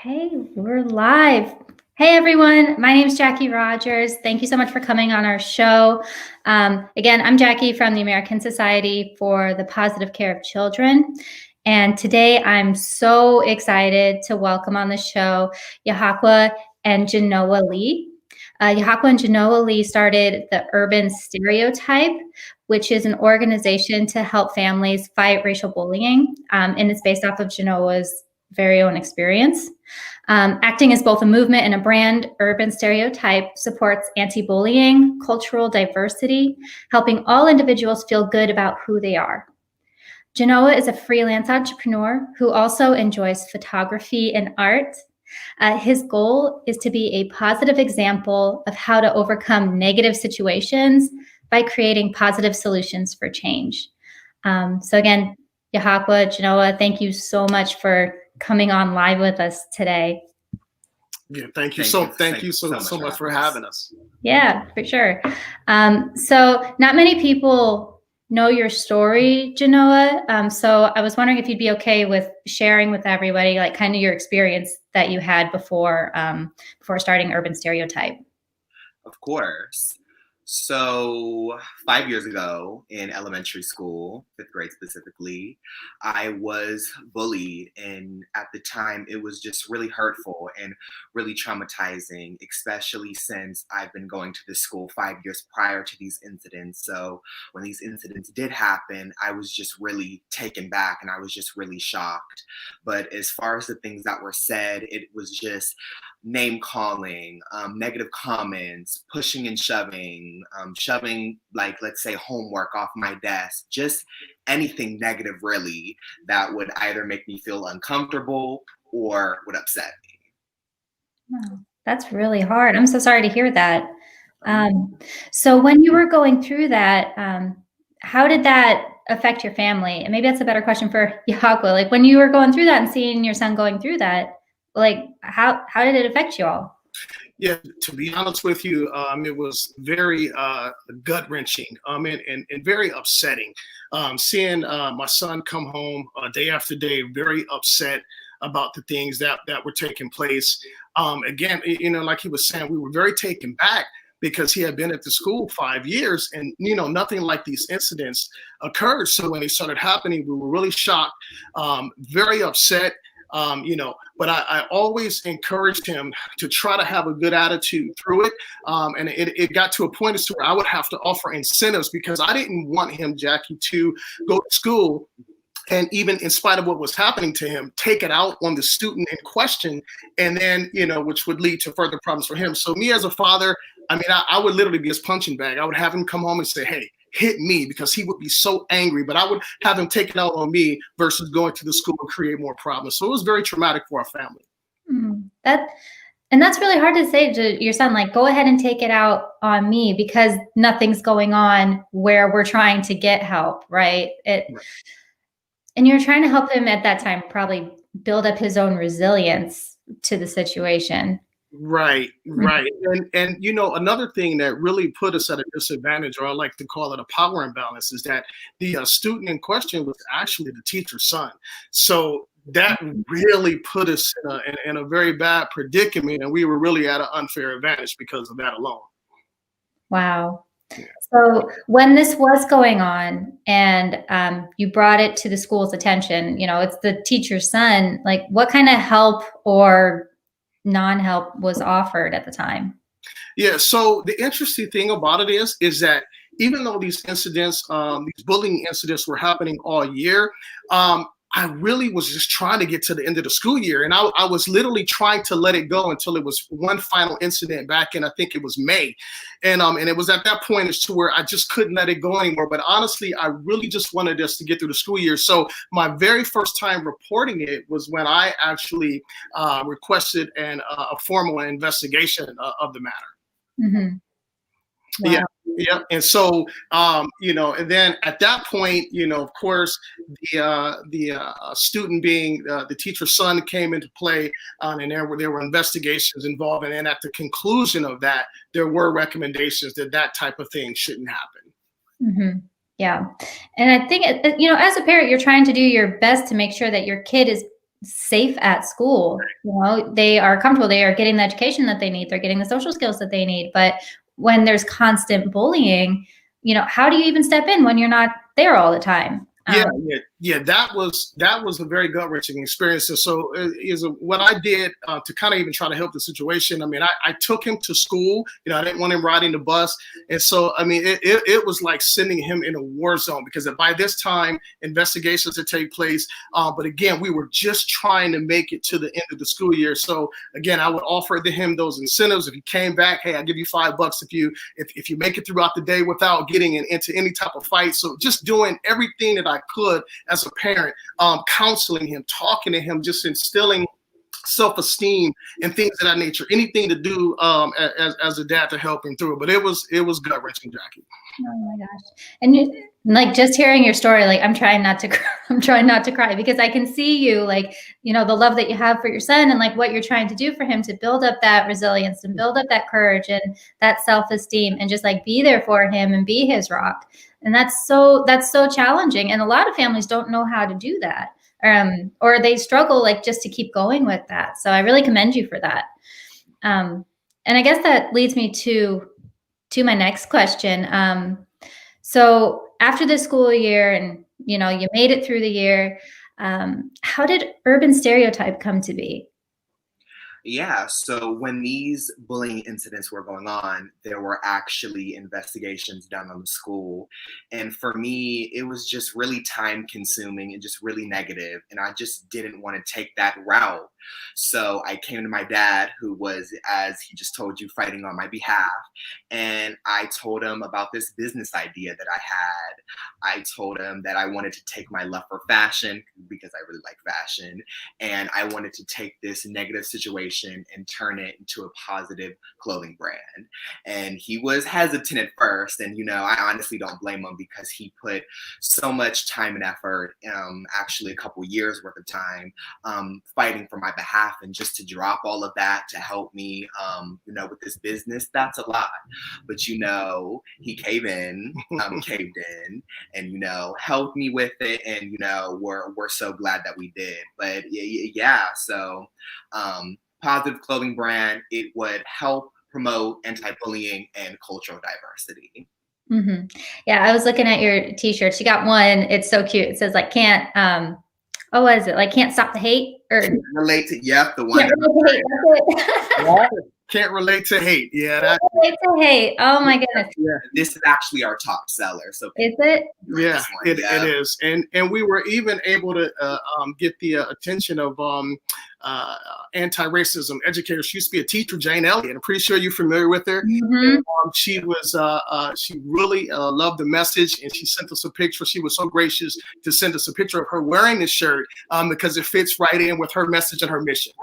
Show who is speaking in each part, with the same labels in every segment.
Speaker 1: Okay, we're live. Hey everyone, my name is Jackie Rogers. Thank you so much for coming on our show. Again, I'm Jackie from the American Society for the Positive Care of Children. And today I'm so excited to welcome on the show Yahakwa and Genoa Lee. Yahakwa and Genoa Lee started the Urban Stereotype, which is an organization to help families fight racial bullying. And it's based off of Genoa's very own experience. Acting as both a movement and a brand, Urban Stereotype supports anti-bullying, cultural diversity, helping all individuals feel good about who they are. Genoa is a freelance entrepreneur who also enjoys photography and art. His goal is to be a positive example of how to overcome negative situations by creating positive solutions for change. So again, Yahakwa, Genoa, thank you so much for coming on live with us today.
Speaker 2: Yeah, thank you so much for having us.
Speaker 1: Yeah, for sure. So not many people know your story, Genoa. So I was wondering if you'd be okay with sharing with everybody, like kind of your experience that you had before starting Urban Stereotype.
Speaker 3: Of course. So 5 years ago in elementary school, 5th grade specifically, I was bullied. And at the time, it was just really hurtful and really traumatizing, especially since I've been going to this school 5 years prior to these incidents. So when these incidents did happen, I was just really taken back and I was just really shocked. But as far as the things that were said, it was just name calling, negative comments, pushing and shoving, like, let's say, homework off my desk, just anything negative really that would either make me feel uncomfortable or would upset me.
Speaker 1: Wow, that's really hard. I'm so sorry to hear that. So when you were going through that, how did that affect your family? And maybe that's a better question for Yahakwa. Like when you were going through that and seeing your son going through that, like how did it affect you all?
Speaker 2: Yeah, to be honest with you, it was very gut-wrenching and very upsetting. Seeing my son come home day after day, very upset about the things that were taking place. Again, like he was saying, we were very taken back because he had been at the school 5 years and, nothing like these incidents occurred. So when they started happening, we were really shocked, very upset. But I always encouraged him to try to have a good attitude through it. And it got to a point as to where I would have to offer incentives because I didn't want him, Jackie, to go to school and even in spite of what was happening to him, take it out on the student in question. And then, which would lead to further problems for him. So me as a father, I would literally be his punching bag. I would have him come home and say, hey, hit me, because he would be so angry, but I would have him take it out on me versus going to the school and create more problems. So it was very traumatic for our family.
Speaker 1: That's really hard to say to your son, like, go ahead and take it out on me because nothing's going on where we're trying to get help, right? Right. And you're trying to help him at that time probably build up his own resilience to the situation.
Speaker 2: Right. And another thing that really put us at a disadvantage, or I like to call it a power imbalance, is that the student in question was actually the teacher's son. So that really put us in a very bad predicament, and we were really at an unfair advantage because of that alone.
Speaker 1: Wow. Yeah. So when this was going on and you brought it to the school's attention, it's the teacher's son, like what kind of help or non-help was offered at the time?
Speaker 2: Yeah, so the interesting thing about it is that even though these incidents, these bullying incidents were happening all year, I really was just trying to get to the end of the school year. And I was literally trying to let it go until it was one final incident back in, I think it was May. And it was at that point as to where I just couldn't let it go anymore. But honestly, I really just wanted us to get through the school year. So my very first time reporting it was when I actually requested a formal investigation of the matter.
Speaker 1: Mm-hmm. Wow.
Speaker 2: Yeah. And so, and then at that point, of course, the student being the teacher's son came into play, and there were investigations involved. And then at the conclusion of that, there were recommendations that type of thing shouldn't happen.
Speaker 1: Mm-hmm. Yeah. And I think, as a parent, you're trying to do your best to make sure that your kid is safe at school. You know, they are comfortable. They are getting the education that they need. They're getting the social skills that they need. But when there's constant bullying, you know, how do you even step in when you're not there all the time?
Speaker 2: Yeah. That was a very gut wrenching experience. And so, what I did to kind of even try to help the situation. I mean, I took him to school. You know, I didn't want him riding the bus, and so I mean, it was like sending him in a war zone because by this time investigations had taken place. But again, we were just trying to make it to the end of the school year. So again, I would offer to him those incentives. If he came back, hey, I'll give you $5 if you make it throughout the day without getting into any type of fight. So just doing everything that I could as a parent, counseling him, talking to him, just instilling self-esteem and things of that nature. Anything to do as a dad to help him through it. But it was gut-wrenching, Jackie.
Speaker 1: Oh my gosh! And like just hearing your story, like I'm trying not to cry because I can see you, like, you know, the love that you have for your son and like what you're trying to do for him to build up that resilience and build up that courage and that self-esteem and just like be there for him and be his rock. And that's so challenging. And a lot of families don't know how to do that. Or they struggle like just to keep going with that. So I really commend you for that. And I guess that leads me to my next question. So after the school year and, you know, you made it through the year, how did Urban Stereotype come to be?
Speaker 3: Yeah, so when these bullying incidents were going on, there were actually investigations done on the school. And for me, it was just really time consuming and just really negative. And I just didn't want to take that route. So I came to my dad, who was, as he just told you, fighting on my behalf. And I told him about this business idea that I had. I told him that I wanted to take my love for fashion because I really like fashion. And I wanted to take this negative situation and turn it into a positive clothing brand. And he was hesitant at first. And, you know, I honestly don't blame him because he put so much time and effort, actually a couple years worth of time, fighting for my behalf. And just to drop all of that to help me, you know, with this business, that's a lot. But, you know, he caved in, and, you know, helped me with it. And, you know, we're so glad that we did. But yeah, so positive clothing brand, it would help promote anti-bullying and cultural diversity.
Speaker 1: Mm-hmm. Yeah, I was looking at your t-shirts. You got one. It's so cute. It says like can't what is it? Like can't stop the hate or
Speaker 3: can't relate to the one.
Speaker 1: Can't relate to hate.
Speaker 2: Can't relate to hate. Yeah,
Speaker 1: can't relate to hate. Oh my goodness.
Speaker 3: Yeah, this is actually our top seller. So
Speaker 1: is it?
Speaker 2: Yeah, it is. And we were even able to get the attention of anti-racism educator. She used to be a teacher, Jane Elliott. I'm pretty sure you're familiar with her.
Speaker 1: Mm-hmm.
Speaker 2: And, she was she really loved the message, and she sent us a picture. She was so gracious to send us a picture of her wearing this shirt because it fits right in with her message and her mission.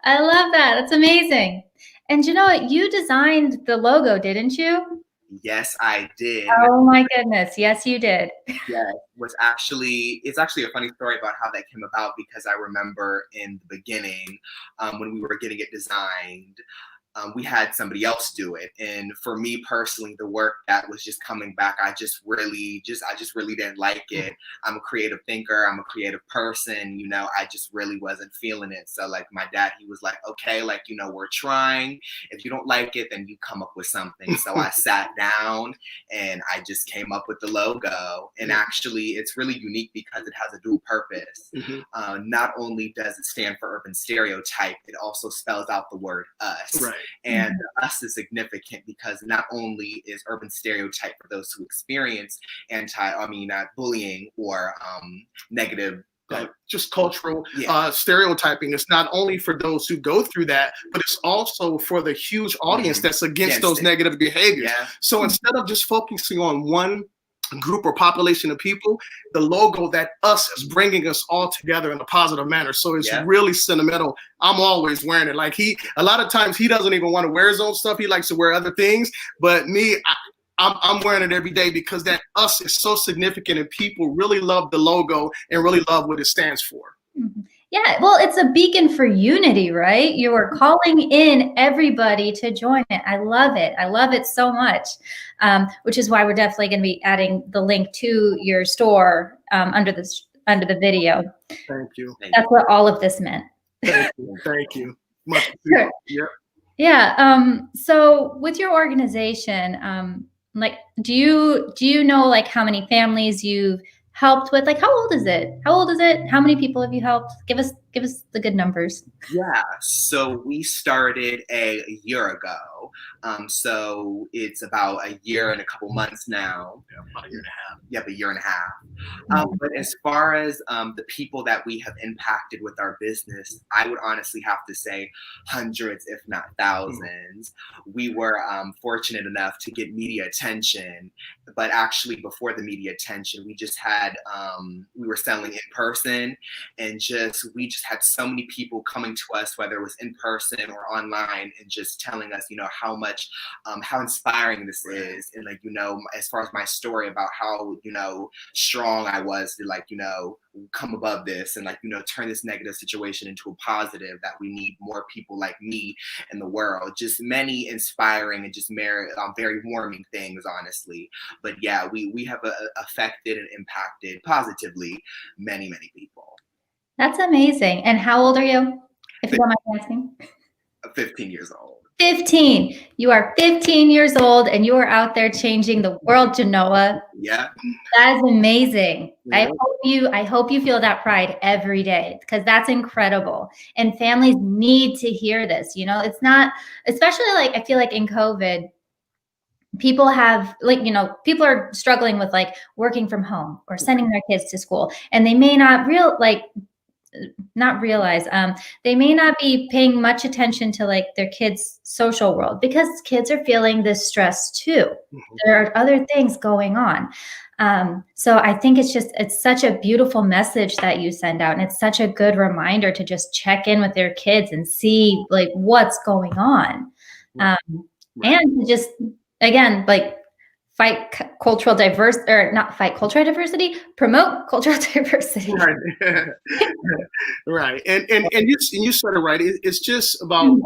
Speaker 1: I love that. That's amazing. And you know what? You designed the logo, didn't you?
Speaker 3: Yes, I did.
Speaker 1: Oh my goodness. Yes, you did.
Speaker 3: Yeah, it's actually a funny story about how that came about because I remember in the beginning when we were getting it designed, we had somebody else do it. And for me personally, the work that was just coming back, I just really didn't like it. I'm a creative thinker. I'm a creative person. You know, I just really wasn't feeling it. So like my dad, he was like, okay, like, you know, we're trying. If you don't like it, then you come up with something. So I sat down and I just came up with the logo. And actually, it's really unique because it has a dual purpose. Mm-hmm. Not only does it stand for Urban Stereotype, it also spells out the word us. Right. And us is significant because not only is Urban Stereotype for those who experience bullying or negative
Speaker 2: just cultural stereotyping. It's not only for those who go through that, but it's also for the huge audience that's against those negative behaviors. Yeah. So instead of just focusing on one group or population of people, the logo that us is bringing us all together in a positive manner. So it's really sentimental. I'm always wearing it. Like a lot of times he doesn't even want to wear his own stuff. He likes to wear other things. But me, I'm wearing it every day because that us is so significant and people really love the logo and really love what it stands for.
Speaker 1: Mm-hmm. Yeah, well, it's a beacon for unity, right? You are calling in everybody to join it. I love it. I love it so much, which is why we're definitely going to be adding the link to your store under the under the video.
Speaker 2: Thank you.
Speaker 1: That's what all of this meant.
Speaker 2: Thank you. Thank you. Much
Speaker 1: Sure.
Speaker 2: yeah.
Speaker 1: Yeah. So with your organization, like, do you know like how many families you've helped with? Like, how old is it? How old is it? How many people have you helped? Give us the good numbers.
Speaker 3: Yeah, so we started a year ago. So it's about a year and a couple months now.
Speaker 2: Yeah, about a year and a half.
Speaker 3: Yep, a year and a half. But as far as the people that we have impacted with our business, I would honestly have to say hundreds, if not thousands. We were fortunate enough to get media attention, but actually before the media attention, we just had, we were selling in person, and we just had so many people coming to us, whether it was in person or online, and just telling us, how much, how inspiring this is. And like, as far as my story about how, strong I was to like, come above this and like, turn this negative situation into a positive, that we need more people like me in the world. Just many inspiring and just very warming things, honestly. But yeah, we have affected and impacted positively many, many people.
Speaker 1: That's amazing. And how old are you, if you don't mind asking?
Speaker 3: 15 years old.
Speaker 1: 15. You are 15 years old and you are out there changing the world, Genoa.
Speaker 3: Yeah.
Speaker 1: That is amazing.
Speaker 2: Yeah.
Speaker 1: I hope you feel that pride every day, because that's incredible. And families need to hear this. It's not, especially like, I feel like in COVID, people have like, people are struggling with like working from home or sending their kids to school, and they may not realize, they may not be paying much attention to like their kids' social world, because kids are feeling this stress too. There are other things going on. So I think it's such a beautiful message that you send out. And it's such a good reminder to just check in with their kids and see like what's going on. And to just, again, like fight cultural diversity, or not fight cultural diversity, promote cultural diversity.
Speaker 2: Right. Right. And you said it right. It's just about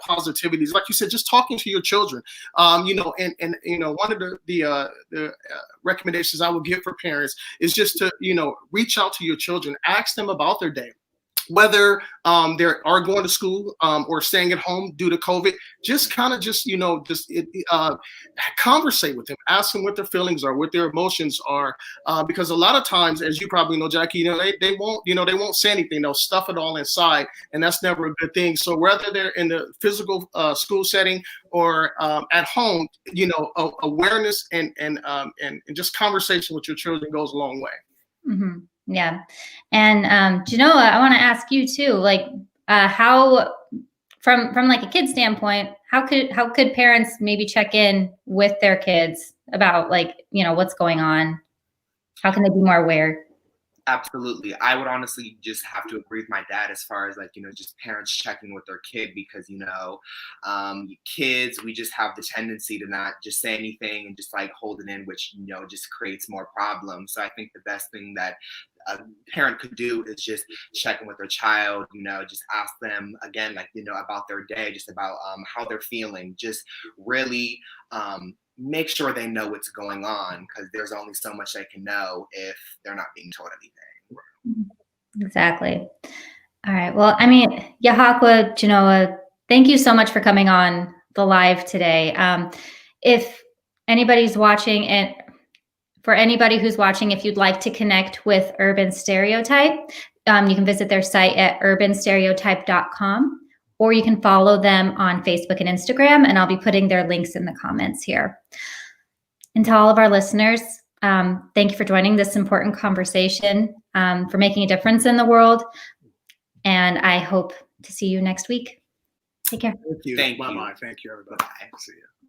Speaker 2: positivity. Like you said, just talking to your children. And one of the recommendations I would give for parents is just to reach out to your children, ask them about their day, whether they are going to school or staying at home due to COVID. Just kind of conversate with them, ask them what their feelings are, what their emotions are, because a lot of times, as you probably know, Jackie, they won't say anything. They'll stuff it all inside, and that's never a good thing. So whether they're in the physical school setting or at home, awareness and just conversation with your children goes a long way.
Speaker 1: Mm-hmm. Yeah. And Genoa, I want to ask you too, like how from like a kid standpoint, how could parents maybe check in with their kids about like, what's going on? How can they be more aware?
Speaker 3: Absolutely. I would honestly just have to agree with my dad as far as like, just parents checking with their kid, because, kids, we just have the tendency to not just say anything and just like hold it in, which, just creates more problems. So I think the best thing that a parent could do is just check in with their child, just ask them again, like, about their day, just about how they're feeling, just really make sure they know what's going on, because there's only so much they can know if they're not being told anything.
Speaker 1: Exactly. All right. Well, I mean, Yahakwa, Genoa, thank you so much for coming on the live today. If anybody's watching, and for anybody who's watching, if you'd like to connect with Urban Stereotype, you can visit their site at urbanstereotype.com, or you can follow them on Facebook and Instagram, and I'll be putting their links in the comments here. And to all of our listeners, thank you for joining this important conversation, for making a difference in the world. And I hope to see you next week. Take care.
Speaker 2: Thank you.
Speaker 3: Thank you.
Speaker 2: Bye-bye. Thank you, everybody.
Speaker 3: Bye.
Speaker 2: See you.